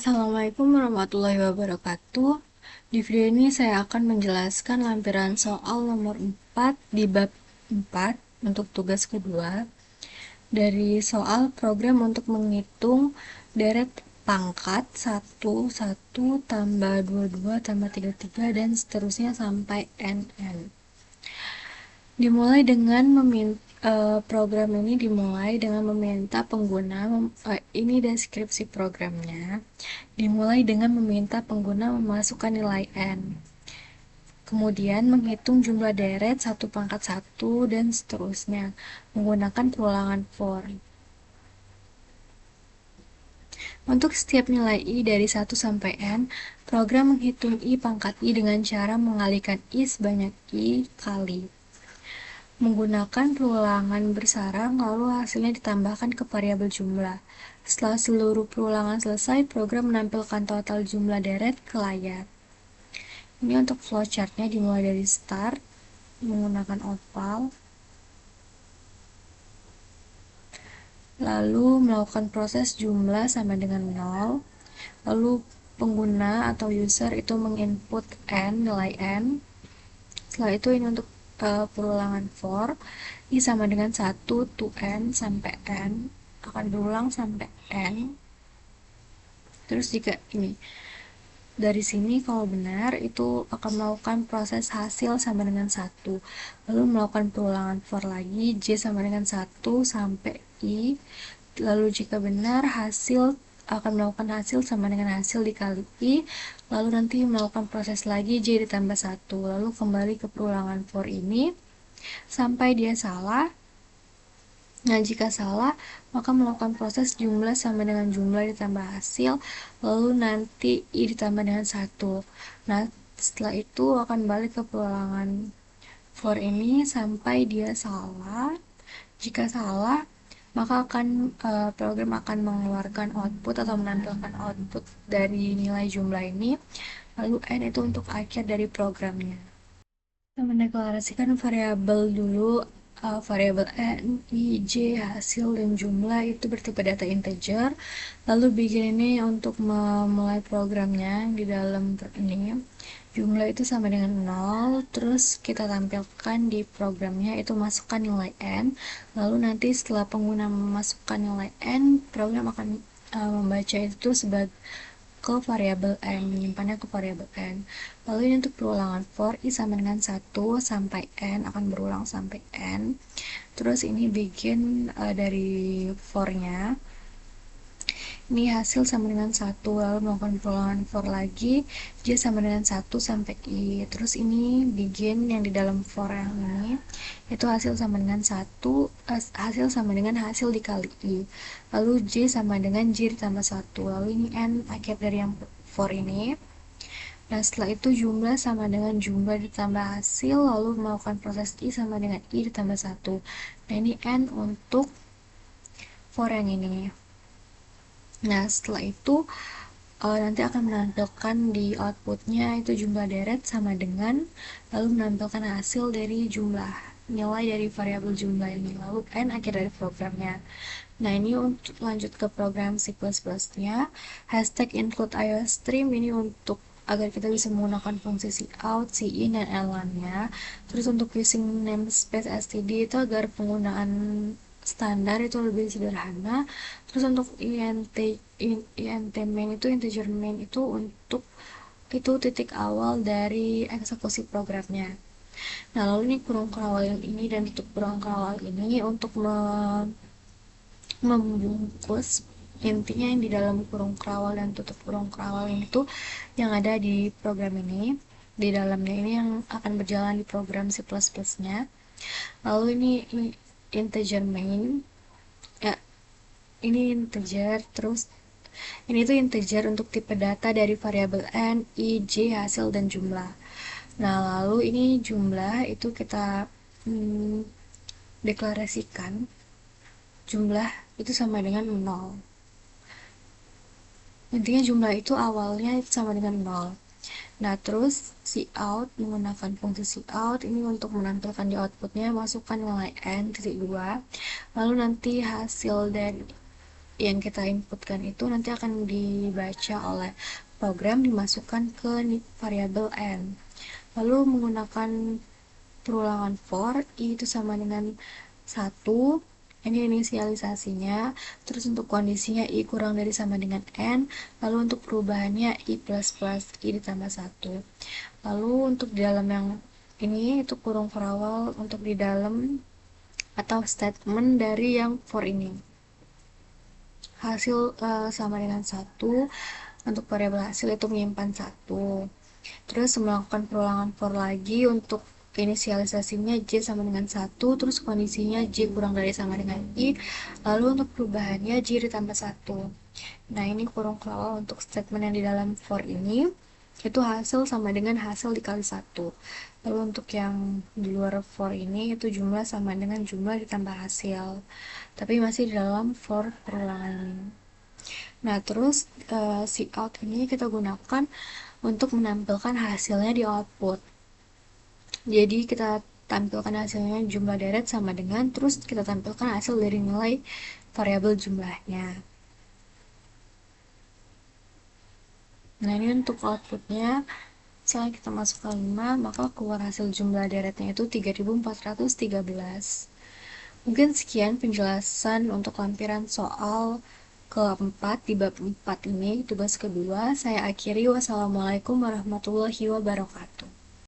Assalamualaikum warahmatullahi wabarakatuh. Di video ini saya akan menjelaskan lampiran soal nomor 4 di bab 4 untuk tugas kedua dari soal program untuk menghitung deret pangkat 1, 1 tambah 22 tambah 33 dan seterusnya sampai NN. Program ini dimulai dengan meminta pengguna ini deskripsi programnya. Dimulai dengan meminta pengguna memasukkan nilai n. Kemudian menghitung jumlah deret 1 pangkat 1 dan seterusnya menggunakan perulangan for. Untuk setiap nilai i dari 1 sampai n, program menghitung i pangkat i dengan cara mengalihkan i sebanyak i kali. Menggunakan perulangan bersarang, lalu hasilnya ditambahkan ke variabel jumlah. Setelah seluruh perulangan selesai, program menampilkan total jumlah deret ke layar. Ini untuk flowchartnya dimulai dari start, menggunakan oval, lalu melakukan proses jumlah sama dengan 0, lalu pengguna atau user itu menginput n, nilai n. Setelah itu ini untuk perulangan for, i sama dengan 1 to n sampai n, akan berulang sampai n. Terus jika ini dari sini kalau benar itu akan melakukan proses hasil sama dengan 1, lalu melakukan perulangan for lagi, j sama dengan 1 sampai i, lalu jika benar hasil akan melakukan hasil sama dengan hasil dikali i, lalu nanti melakukan proses lagi j ditambah 1, lalu kembali ke perulangan for ini sampai dia salah. Nah, jika salah, maka melakukan proses jumlah sama dengan jumlah ditambah hasil, lalu nanti i ditambah dengan 1. Nah, setelah itu akan balik ke perulangan for ini sampai dia salah. Jika salah, maka program akan mengeluarkan output atau menampilkan output dari nilai jumlah ini, lalu n itu untuk akhir dari programnya. Kita mendeklarasikan variabel dulu. Variabel n, i, j, hasil, dan jumlah itu bertipe data integer. Lalu begin ini untuk memulai programnya di dalam ini. Jumlah itu sama dengan 0, terus kita tampilkan di programnya itu masukkan nilai n. Lalu nanti setelah pengguna memasukkan nilai n, program akan membaca itu sebagai ke variabel n, menyimpannya ke variabel n. Lalu ini untuk perulangan for, i sama dengan 1 sampai n, akan berulang sampai n. Terus ini begin dari for-nya. Ini hasil sama dengan 1, lalu melakukan perulangan for lagi, j sama dengan 1 sampai i. Terus ini begin yang di dalam for yang ini, itu hasil sama dengan 1, hasil sama dengan hasil dikali i. Lalu j sama dengan j ditambah 1, lalu ini n akhir dari yang for ini. Nah, setelah itu jumlah sama dengan jumlah ditambah hasil, lalu melakukan proses i sama dengan i ditambah 1. Nah, ini n untuk for yang ini. Nah, setelah itu nanti akan menampilkan di outputnya itu jumlah deret sama dengan, lalu menampilkan hasil dari jumlah nilai dari variabel jumlah ini, lalu n akhir dari programnya. Nah, ini untuk lanjut ke program C++ nya, hashtag include iOS stream ini untuk agar kita bisa menggunakan fungsi cout, cin, dan elan-nya. Terus untuk using namespace std itu agar penggunaan standar itu lebih sederhana. Terus untuk int main itu integer main itu untuk itu titik awal dari eksekusi programnya. Nah, lalu ini kurung kawal ini dan tutup kurung kawal ini untuk membungkus intinya yang di dalam kurung kerawal dan tutup kurung kerawal ini tuh yang ada di program ini, di dalamnya ini yang akan berjalan di program C++ nya. Lalu ini integer main ya, ini integer, terus ini tuh integer untuk tipe data dari variabel n, i, j, hasil, dan jumlah. Nah, lalu ini jumlah itu kita deklarasikan jumlah itu sama dengan 0. Intinya jumlah itu awalnya sama dengan 0. Nah, terus cout menggunakan fungsi cout ini untuk menampilkan di outputnya masukkan nilai n titik 2. Lalu nanti hasil dari yang kita inputkan itu nanti akan dibaca oleh program, dimasukkan ke variabel n. Lalu menggunakan perulangan for, i itu sama dengan 1, ini inisialisasinya, terus untuk kondisinya i kurang dari sama dengan n, lalu untuk perubahannya i plus plus i ditambah 1. Lalu untuk di dalam yang ini itu kurung for awal untuk di dalam atau statement dari yang for ini. Hasil sama dengan 1, untuk variabel hasil itu menyimpan 1. Terus melakukan perulangan for lagi untuk inisialisasinya j sama dengan 1, terus kondisinya j kurang dari sama dengan i, lalu untuk perubahannya j ditambah 1. Nah, ini kurung for untuk statement yang di dalam for ini, itu hasil sama dengan hasil dikali 1. Lalu untuk yang di luar for ini, itu jumlah sama dengan jumlah ditambah hasil. Tapi masih di dalam for perulangan ini. Nah, terus cout ini kita gunakan untuk menampilkan hasilnya di output. Jadi kita tampilkan hasilnya jumlah deret sama dengan, terus kita tampilkan hasil dari nilai variabel jumlahnya. Nah, ini untuk outputnya, misalnya kita masukkan 5, maka keluar hasil jumlah deretnya itu 3413. Mungkin sekian penjelasan untuk lampiran soal keempat di bab 4 ini, tugas kedua. Saya akhiri, wassalamualaikum warahmatullahi wabarakatuh.